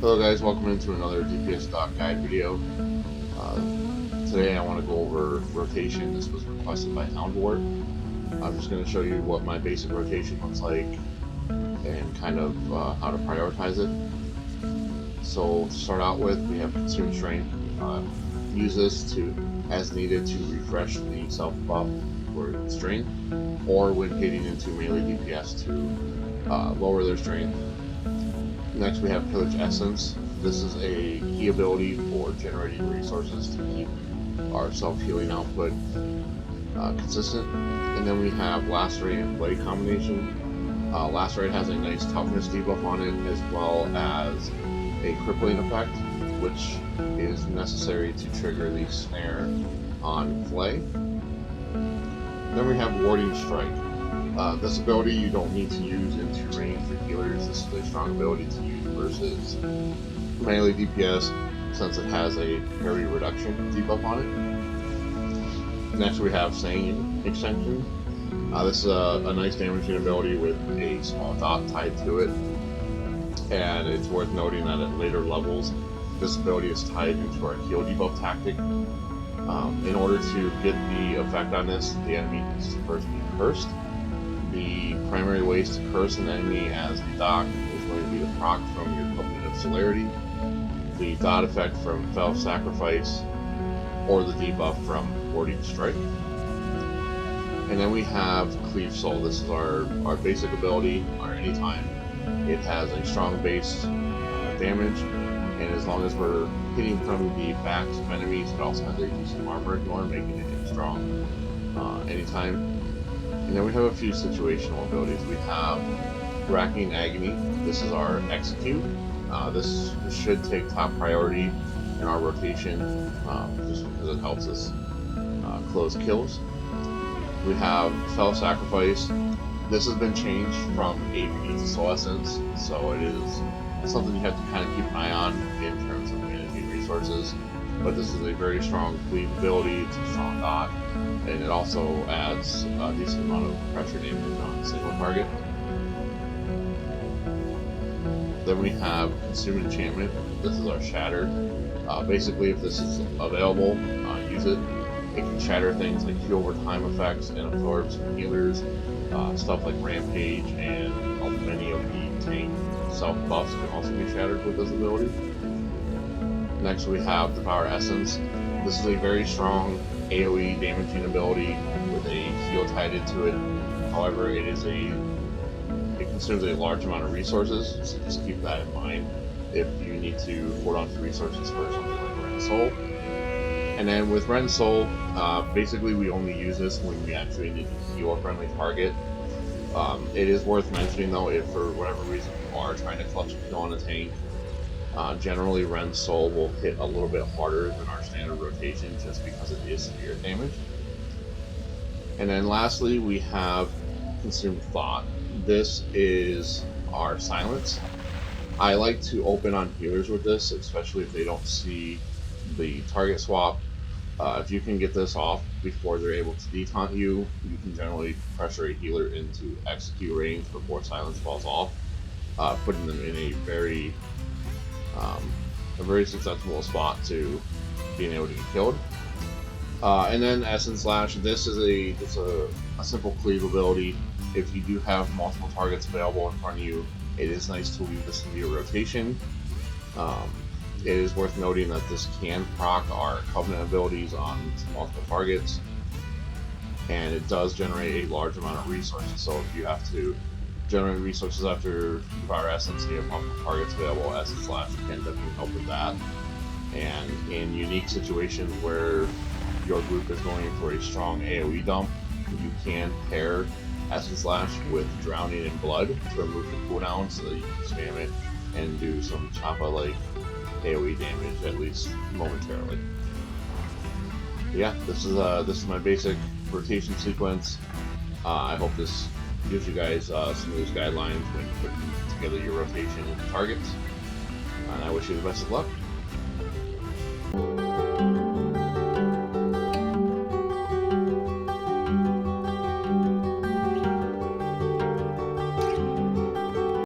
Hello guys, welcome into another DPS DoK guide video. Today I want to go over rotation. This was requested by Houndwar. I'm just going to show you what my basic rotation looks like and kind of how to prioritize it. So to start out with, we have consume strength. Use this as needed to refresh the self buff for strength, or when hitting into melee DPS to lower their strength. Next we have Pillage Essence. This is a key ability for generating resources to keep our self-healing output consistent. And then we have Lacerate and Blade combination. Lacerate has a nice toughness debuff on it, as well as a crippling effect, which is necessary to trigger the snare on Flay. Then we have Warding Strike. This ability you don't need to use into range for healers. This is a strong ability to use versus melee DPS, since it has a parry reduction debuff on it. Next we have Sane Extension. This is a nice damaging ability with a small dot tied to it, and it's worth noting that at later levels this ability is tied into our heal debuff tactic. In order to get the effect on this, the enemy needs to first be cursed. The primary ways to curse an enemy as the DoK is going to be the proc from your Covenant of Celerity, the dot effect from Fell Sacrifice, or the debuff from Warding Strike. And then we have Cleave Soul. This is our basic ability, our anytime. It has a strong base damage, and as long as we're hitting from the backs of enemies, it also has a decent armor ignore, making it strong anytime. And then we have a few situational abilities. We have Racking Agony. This is our execute. This should take top priority in our rotation, just because it helps us close kills. We have Fell Sacrifice. This has been changed from AP to Soul Essence, so it is something you have to kind of keep an eye on in terms of managing resources. But this is a very strong cleave ability. It's a strong dot, and it also adds a decent amount of pressure damage on a single target. Then we have Consume Enchantment. This is our Shatter. Basically, if this is available, use it. It can shatter things like heal over time effects and absorbs healers. Stuff like Rampage and many of the tank self buffs can also be shattered with this ability. Next we have Devour Essence. This is a very strong AoE damaging ability with a heal tied into it. However, it consumes a large amount of resources, so just keep that in mind if you need to hold on to resources for something like Rend Soul. And then with Rend Soul, basically we only use this when we actually need to heal a friendly target. It is worth mentioning though, if for whatever reason you are trying to clutch a kill on a tank, generally Rend Soul will hit a little bit harder than our standard rotation just because it is severe damage. And then lastly we have Consume Thought. This is our silence. I like to open on healers with this, especially if they don't see the target swap. If you can get this off before they're able to detaunt you, you can generally pressure a healer into execute range before silence falls off, putting them in a very susceptible spot to being able to get killed. And then Essence Slash. This is a simple cleave ability. If you do have multiple targets available in front of you, it is nice to leave this into your rotation. It is worth noting that this can proc our Covenant abilities on multiple targets, and it does generate a large amount of resources. So if you have to generate resources after Devour Essence and you have multiple targets available, Essence Slash can definitely help with that. And in unique situations where your group is going for a strong AoE dump, you can pair Essence Slash with Drowning in Blood to remove the cooldown so that you can spam it and do some Choppa-like AoE damage, at least momentarily. But yeah, this is my basic rotation sequence. I hope this gives you guys some of those guidelines when putting together your rotation targets. And I wish you the best of luck.